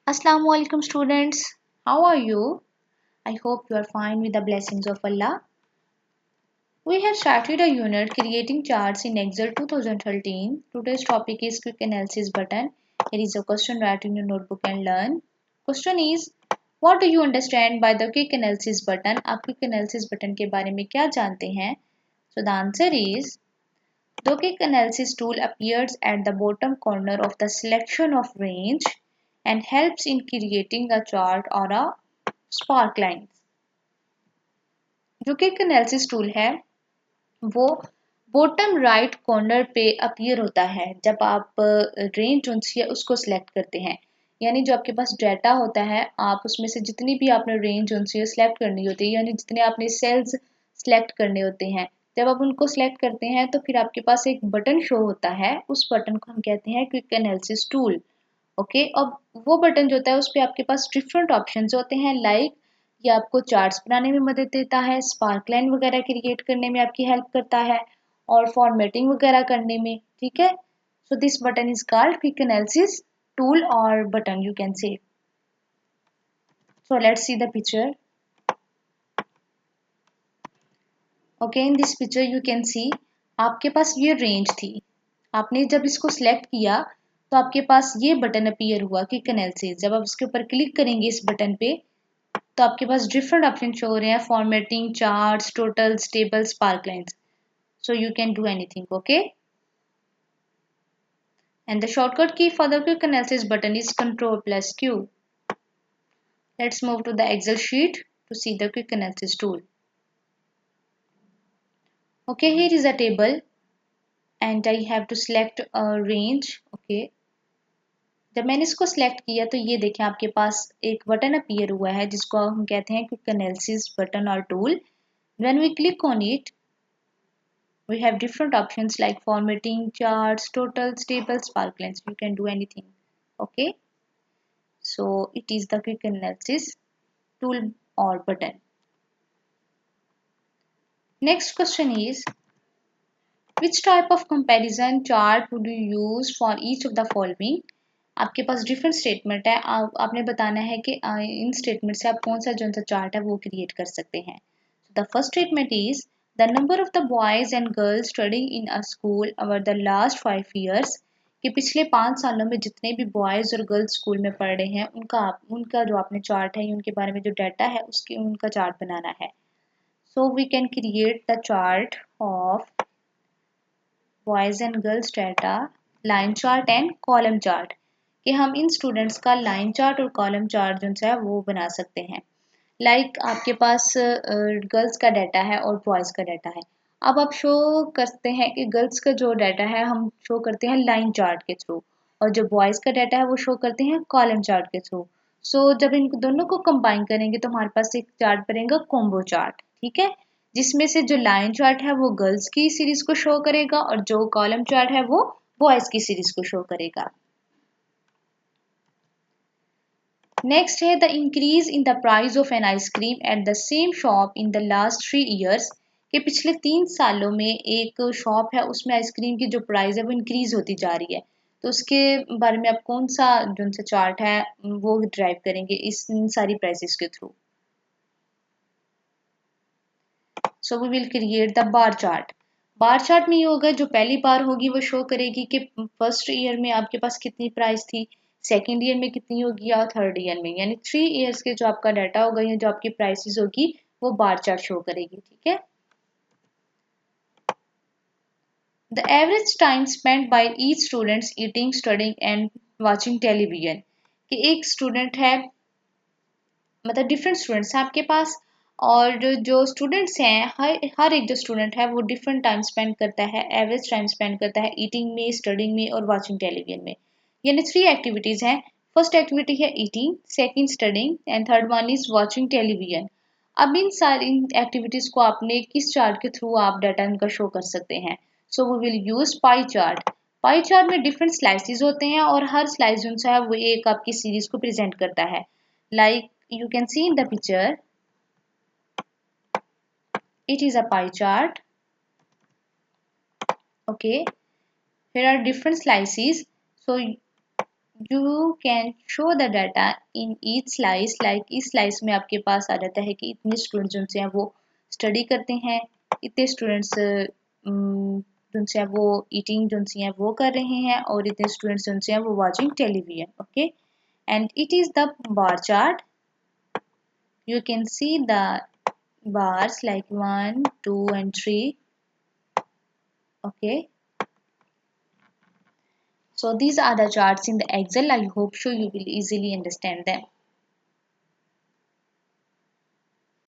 Assalamu alaikum students. How are you? I hope you are fine with the blessings of Allah. We have started a unit creating charts in Excel 2013. Today's topic is quick analysis button. Here is a question, write in your notebook and learn. Question is, what do you understand by the quick analysis button? आप quick analysis button के बारे में क्या जानते हैं? So the answer is, the quick analysis tool appears at the bottom corner of the selection of range and helps in creating a chart or a spark lines. जो quick analysis tool है वो bottom right corner पे appear होता है जब आप range zone है उसको सिलेक्ट करते हैं। यानी जो आपके पास डाटा होता है आप उसमें से जितनी भी आपने रेंज जोन है सिलेक्ट करनी होती है, यानी जितने आपने सेल्स सिलेक्ट करने होते हैं, जब आप उनको सिलेक्ट करते हैं तो फिर आपके पास एक बटन शो होता है। उस बटन को हम कहते हैं क्विक एनालिसिस टूल। ओके, अब वो बटन जो होता है उस पर आपके पास डिफरेंट ऑप्शंस होते हैं। लाइक ये आपको चार्ट्स बनाने में मदद देता है, स्पार्क लाइन वगैरह क्रिएट करने में आपकी हेल्प करता है और फॉर्मेटिंग वगैरह करने में। ठीक है, so this button is called quick analysis tool और button you can say. So let's see the picture. Okay, in this picture you can see आपके पास ये रेंज थी। आपने जब इसको सिलेक्ट किया तो आपके पास ये बटन अपीयर हुआ क्विक एनालिसिस। जब आप इसके ऊपर क्लिक करेंगे इस बटन पे तो आपके पास डिफरेंट ऑप्शन शो हो रहे हैं, formatting, charts, totals, tables, spark lines. So you can do anything. Okay, and the shortcut key for the quick analysis button is Ctrl plus Q. Let's move to the Excel sheet to see the quick analysis tool. Okay, here is a table and I have to select a range. Okay, जब मैंने इसको select किया तो ये देखें आपके पास एक button appear हुआ है जिसको हम कहते हैं क्विक एनालिसिस बटन और tool. When we click on it, we have different options like formatting, charts, totals, tables, spark lines. You can do anything. Okay, so it is the quick analysis tool or button. Next question is, which type of comparison chart would you use for each of the following? आपके पास different statement है, आपने बताना है कि इन statement से आप कौन सा जो सा चार्ट है वो क्रिएट कर सकते हैं। The first statement is the number of the boys and girls studying in a school over the last 5 years, कि पिछले 5 सालों में जितने भी बॉयज और गर्ल्स स्कूल में पढ़ रहे हैं उनका जो आपने चार्ट है, उनके बारे में जो डाटा है उसकी उनका चार्ट बनाना है। So we can create the chart of boys and girls data, line chart and column chart, कि हम इन स्टूडेंट्स का लाइन चार्ट और कॉलम चार्ट जो है वो बना सकते हैं। लाइक आपके पास गर्ल्स का डाटा है और बॉयज़ का डाटा है। अब आप शो करते हैं कि गर्ल्स का जो डाटा है हम शो करते हैं लाइन चार्ट के थ्रू और जो बॉयज़ का डाटा है वो शो करते हैं कॉलम चार्ट के थ्रू। सो जब इन दोनों को कंबाइन करेंगे तो हमारे पास एक चार्ट बनेगा कॉम्बो चार्ट। ठीक है, जिसमें से जो लाइन चार्ट है वो गर्ल्स की सीरीज को शो करेगा और जो कॉलम चार्ट है वो बॉयज़ की सीरीज को शो करेगा। नेक्स्ट है the increase in the price of an ice cream at the same shop in the last 3 years, के पिछले 3 सालों में एक शॉप है उसमें आइसक्रीम की जो प्राइस है वो इंक्रीज होती जा रही है। तो उसके बारे में आप कौन सा जो सा चार्ट है वो ड्राइव करेंगे इस इन सारी प्राइसेस के थ्रू। So we will create the bar chart. Bar chart में ये होगा, जो पहली बार होगी वो शो करेगी कि फर्स्ट ईयर में आपके पास कितनी प्राइस थी, सेकेंड ईयर में कितनी होगी और थर्ड ईयर में, यानी 3 years के जो आपका डाटा होगा या जो आपकी प्राइसेस होगी वो बार चार्ट शो करेगी। ठीक है, the average time spent by each students eating, studying and watching television, कि एक स्टूडेंट है, मतलब डिफरेंट स्टूडेंट्स हैं आपके पास और जो स्टूडेंट्स हैं हर एक जो स्टूडेंट है वो डिफरेंट टाइम स्पेंड करता है, एवरेज टाइम स्पेंड करता है ईटिंग में, स्टडिंग में और वाचिंग टेलीविजन में। यानी 3 एक्टिविटीज़ हैं। फर्स्ट एक्टिविटी है eating, second studying and third one is watching television. अब इन सारी एक्टिविटीज़ को आपने किस चार्ट के थ्रू आप डाटा इनका शो कर सकते हैं। So we will use pie chart. Pie chart में डिफरेंट स्लाइसेस होते हैं और हर स्लाइस जो है वो एक आपकी सीरीज को प्रेजेंट करता है। Like you can see in the picture, it is a pie chart. Okay, here are different slices. So you can show the data in each slice. Like इस slice में आपके पास आ जाता है कि इतने students जिनसे हैं वो study करते हैं, इतने students जिनसे हैं वो eating जिनसे हैं वो कर रहे हैं, और इतने students जिनसे हैं वो watching television. Okay, and it is the bar chart. You can see the bars like 1, 2 and 3. Okay, so these are the charts in the Excel. I hope so you will easily understand them.